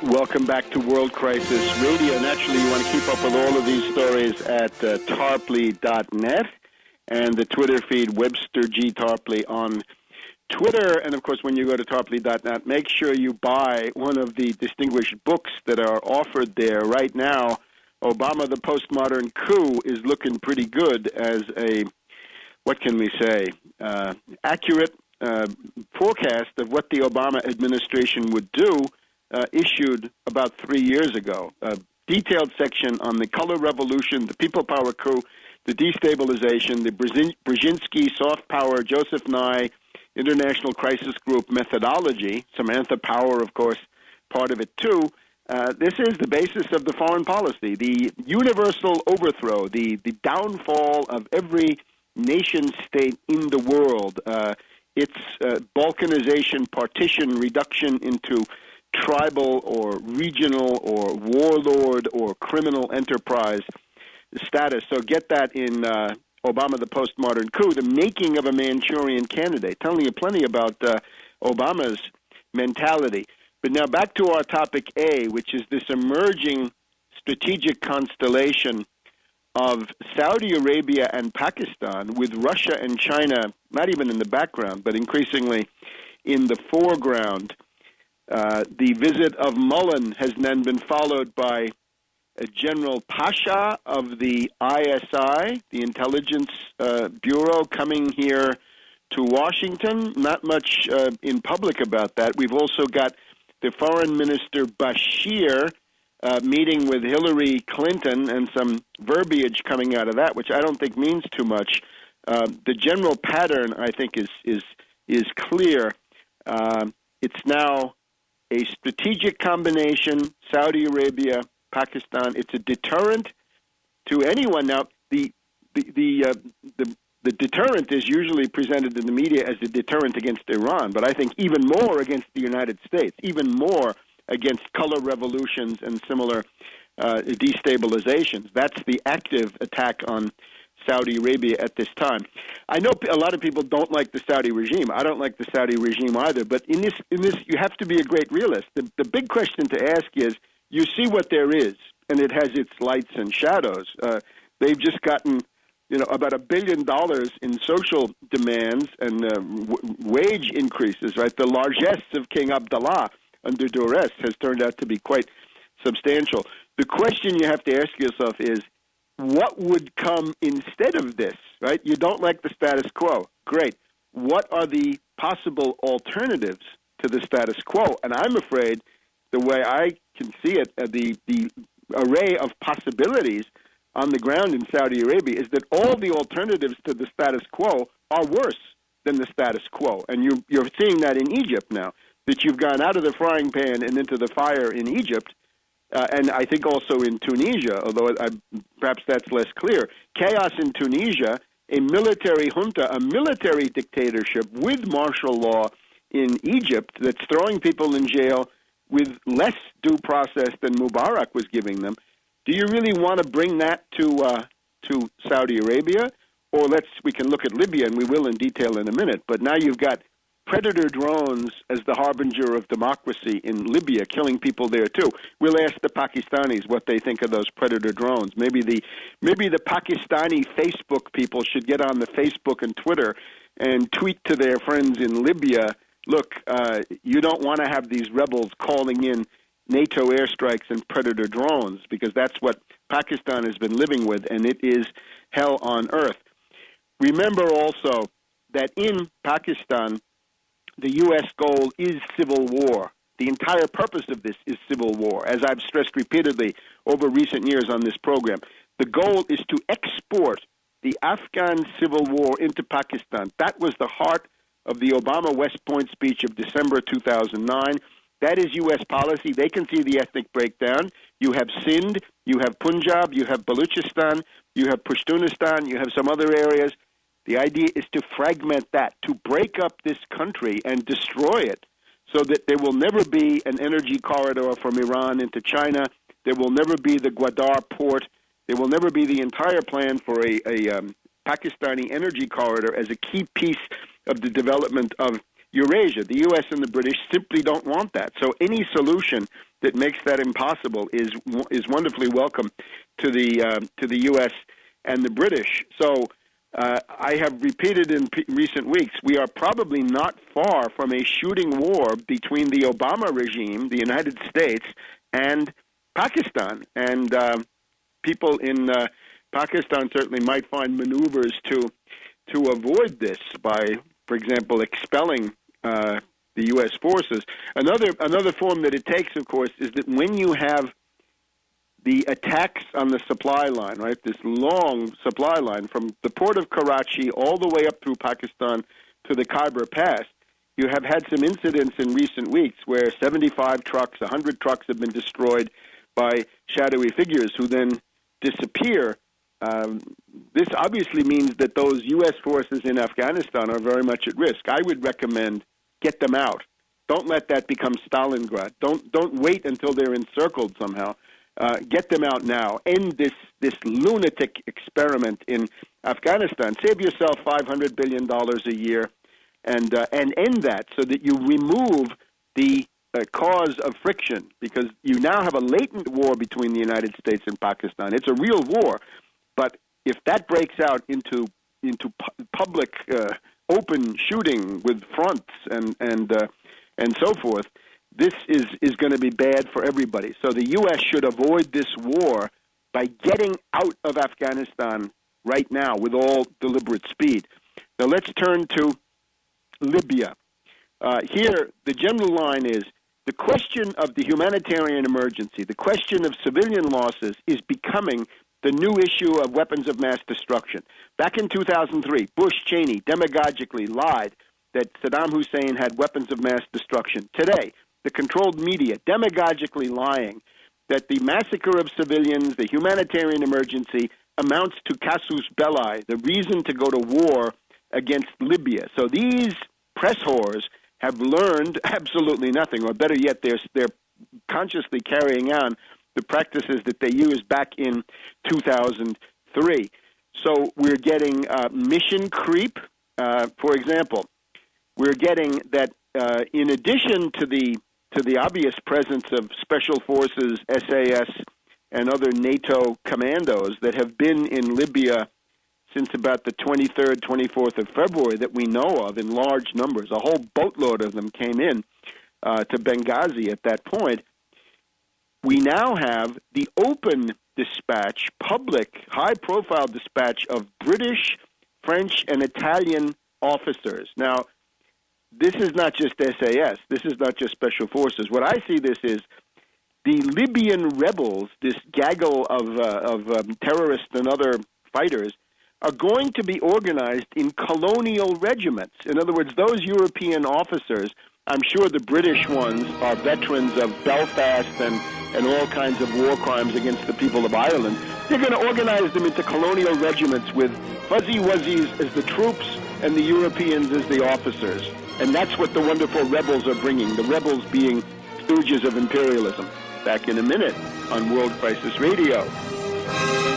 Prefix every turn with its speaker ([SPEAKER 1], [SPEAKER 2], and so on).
[SPEAKER 1] Welcome back to World Crisis Radio. Naturally, you want to keep up with all of these stories at tarpley.net and the Twitter feed, Webster G. Tarpley on Twitter. And, of course, when you go to tarpley.net, make sure you buy one of the distinguished books that are offered there. Right now, Obama, the Postmodern Coup is looking pretty good as a, what can we say, accurate forecast of what the Obama administration would do, issued about 3 years ago. A detailed section on the color revolution, the people power coup, the destabilization, the Brzezinski soft power, Joseph Nye, International Crisis Group methodology, Samantha Power, of course, part of it too. This is the basis of the foreign policy, the universal overthrow, the downfall of every nation-state in the world. Its balkanization, partition, reduction into tribal or regional or warlord or criminal enterprise status. So get that in Obama, the Postmodern Coup, the making of a Manchurian candidate, telling you plenty about Obama's mentality. But now back to our topic A, which is this emerging strategic constellation of Saudi Arabia and Pakistan, with Russia and China not even in the background, but increasingly in the foreground. The visit of Mullen has then been followed by General Pasha of the ISI, the Intelligence Bureau, coming here to Washington. Not much in public about that. We've also got the Foreign Minister Bashir meeting with Hillary Clinton, and some verbiage coming out of that, which I don't think means too much. The general pattern, I think, is clear. It's now a strategic combination, Saudi Arabia, Pakistan. It's a deterrent to anyone. Now, the deterrent is usually presented in the media as a deterrent against Iran, but I think even more against the United States, even more against color revolutions and similar destabilizations. That's the active attack on Saudi Arabia at this time. I know a lot of people don't like the Saudi regime. I don't like the Saudi regime either. But in this, you have to be a great realist. The big question to ask is, you see what there is, and it has its lights and shadows. They've just gotten, about $1 billion in social demands and wage increases. Right, the largesse of King Abdullah under duress has turned out to be quite substantial. The question you have to ask yourself is, what would come instead of this, right? You don't like the status quo. Great. What are the possible alternatives to the status quo? And I'm afraid the way I can see it, the array of possibilities on the ground in Saudi Arabia is that all the alternatives to the status quo are worse than the status quo. And you're seeing that in Egypt now, that you've gone out of the frying pan and into the fire in Egypt, and I think also in Tunisia, although perhaps that's less clear. Chaos in Tunisia, a military junta, a military dictatorship with martial law in Egypt that's throwing people in jail with less due process than Mubarak was giving them. Do you really want to bring that to Saudi Arabia? Or we can look at Libya, and we will in detail in a minute. But now you've got predator drones as the harbinger of democracy in Libya, killing people there too. We'll ask the Pakistanis what they think of those predator drones. Maybe the Pakistani Facebook people should get on the Facebook and Twitter and tweet to their friends in Libya, look, you don't want to have these rebels calling in NATO airstrikes and predator drones, because that's what Pakistan has been living with, and it is hell on earth. Remember also that in Pakistan, the U.S. goal is civil war. The entire purpose of this is civil war, as I've stressed repeatedly over recent years on this program. The goal is to export the Afghan civil war into Pakistan. That was the heart of the Obama West Point speech of December 2009. That is U.S. policy. They can see the ethnic breakdown. You have Sindh, you have Punjab, you have Baluchistan, you have Pashtunistan, you have some other areas. The idea is to fragment that, to break up this country and destroy it so that there will never be an energy corridor from Iran into China. There will never be the Gwadar port. There will never be the entire plan for a Pakistani energy corridor as a key piece of the development of Eurasia. The U.S. and the British simply don't want that. So any solution that makes that impossible is wonderfully welcome to the U.S. and the British. So I have repeated in recent weeks, we are probably not far from a shooting war between the Obama regime, the United States, and Pakistan. And people in Pakistan certainly might find maneuvers to avoid this by, for example, expelling the U.S. forces. Another form that it takes, of course, is that when you have the attacks on the supply line, right, this long supply line from the port of Karachi all the way up through Pakistan to the Khyber Pass, you have had some incidents in recent weeks where 75 trucks, 100 trucks have been destroyed by shadowy figures who then disappear. This obviously means that those U.S. forces in Afghanistan are very much at risk. I would recommend get them out. Don't let that become Stalingrad. Don't wait until they're encircled somehow. Get them out now. End this lunatic experiment in Afghanistan. Save yourself $500 billion a year and end that so that you remove the cause of friction, because you now have a latent war between the United States and Pakistan. It's a real war, but if that breaks out into public open shooting with fronts and so forth, this is going to be bad for everybody. So the U.S. should avoid this war by getting out of Afghanistan right now with all deliberate speed. Now let's turn to Libya. Here, the general line is the question of the humanitarian emergency, the question of civilian losses is becoming the new issue of weapons of mass destruction. Back in 2003, Bush Cheney demagogically lied that Saddam Hussein had weapons of mass destruction. Today, the controlled media demagogically lying that the massacre of civilians, the humanitarian emergency, amounts to casus belli, the reason to go to war against Libya. So these press whores have learned absolutely nothing, or better yet, they're consciously carrying on the practices that they used back in 2003. So we're getting mission creep. For example, we're getting that in addition to the obvious presence of special forces, SAS, and other NATO commandos that have been in Libya since about the 23rd, 24th of February that we know of in large numbers. A whole boatload of them came in to Benghazi at that point. We now have the open dispatch, public, high-profile dispatch of British, French, and Italian officers. Now, this is not just SAS. This is not just special forces. What I see this is the Libyan rebels, this gaggle of terrorists and other fighters, are going to be organized in colonial regiments. In other words, those European officers, I'm sure the British ones are veterans of Belfast and all kinds of war crimes against the people of Ireland. They're going to organize them into colonial regiments with fuzzy wuzzies as the troops and the Europeans as the officers. And that's what the wonderful rebels are bringing, the rebels being stooges of imperialism. Back in a minute on World Crisis Radio.